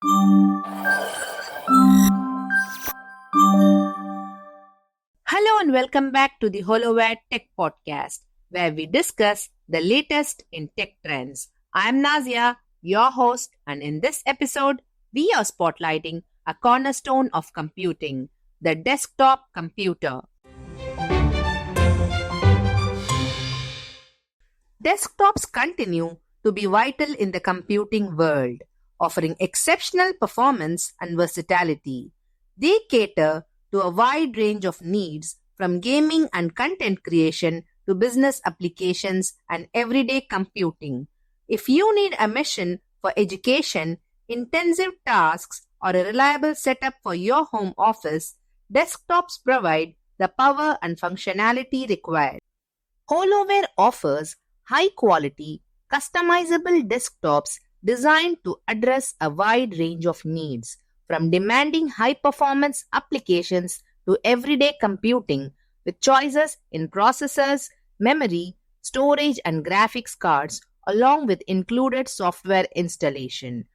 Hello and welcome back to the Holoware Tech Podcast, where we discuss the latest in tech trends. I am Nazia, your host, and in this episode, we are spotlighting a cornerstone of computing, the desktop computer. Desktops continue to be vital in the computing world, offering exceptional performance and versatility. They cater to a wide range of needs from gaming and content creation to business applications and everyday computing. If you need a machine for education, intensive tasks, or a reliable setup for your home office, desktops provide the power and functionality required. Holoware offers high-quality, customizable desktops designed to address a wide range of needs, from demanding high-performance applications to everyday computing, with choices in processors, memory, storage, and graphics cards, along with included software installation.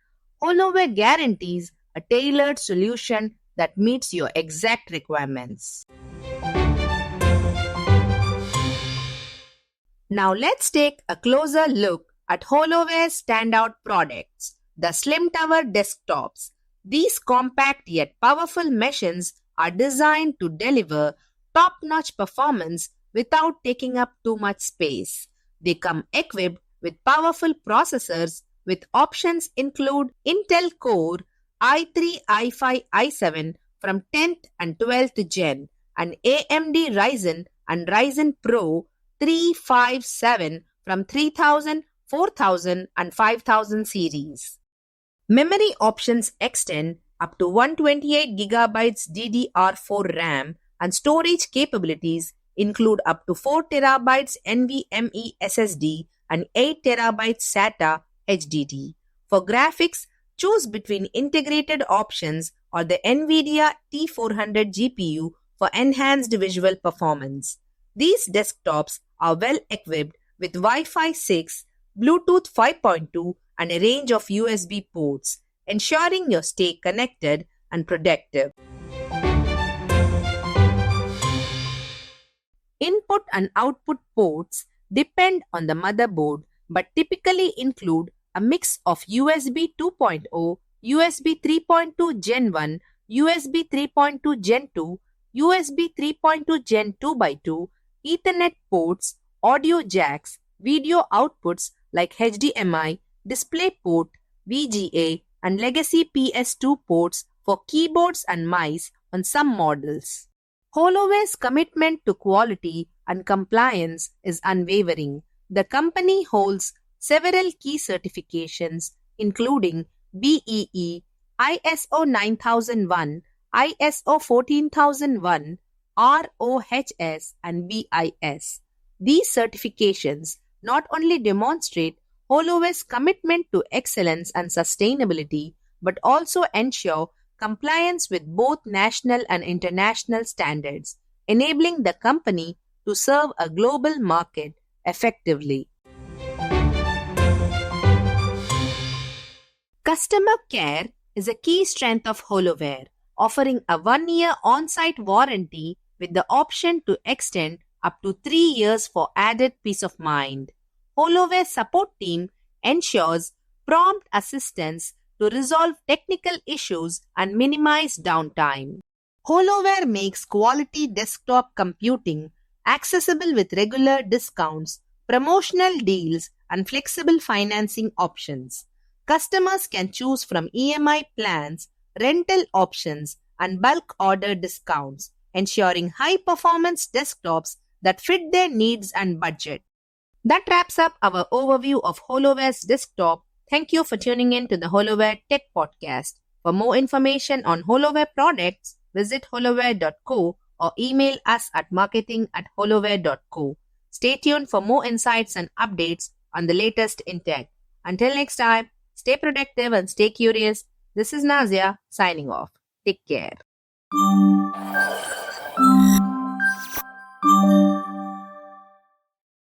Holoware guarantees a tailored solution that meets your exact requirements. Now let's take a closer look at Holoware's standout products, the Slim Tower desktops. These compact yet powerful machines are designed to deliver top-notch performance without taking up too much space. They come equipped with powerful processors with options include Intel Core i3, i5, i7 from 10th and 12th Gen and AMD Ryzen and Ryzen Pro 357 from 3000, 4000 and 5000 series. Memory options extend up to 128GB DDR4 RAM and storage capabilities include up to 4TB NVMe SSD and 8TB SATA HDD. For graphics, choose between integrated options or the NVIDIA T400 GPU for enhanced visual performance. These desktops are well equipped with Wi-Fi 6, Bluetooth 5.2 and a range of USB ports, ensuring you stay connected and productive. Input and output ports depend on the motherboard but typically include a mix of USB 2.0, USB 3.2 Gen 1, USB 3.2 Gen 2, USB 3.2 Gen 2x2, Ethernet ports, audio jacks, video outputs like HDMI, DisplayPort, VGA, and legacy PS2 ports for keyboards and mice on some models. Holoware's commitment to quality and compliance is unwavering. The company holds several key certifications including BEE, ISO 9001, ISO 14001, ROHS, and BIS. These certifications not only demonstrate Holoware's commitment to excellence and sustainability, but also ensure compliance with both national and international standards, enabling the company to serve a global market effectively. Customer care is a key strength of Holoware, offering a 1-year on-site warranty with the option to extend up to 3 years for added peace of mind. Holoware's support team ensures prompt assistance to resolve technical issues and minimize downtime. Holoware makes quality desktop computing accessible with regular discounts, promotional deals, and flexible financing options. Customers can choose from EMI plans, rental options, and bulk order discounts, ensuring high-performance desktops that fit their needs and budget. That wraps up our overview of Holoware's desktop. Thank you for tuning in to the Holoware Tech Podcast. For more information on Holoware products, visit holoware.co or email us at marketing@holoware.co. Stay tuned for more insights and updates on the latest in tech. Until next time, stay productive and stay curious. This is Nazia signing off. Take care.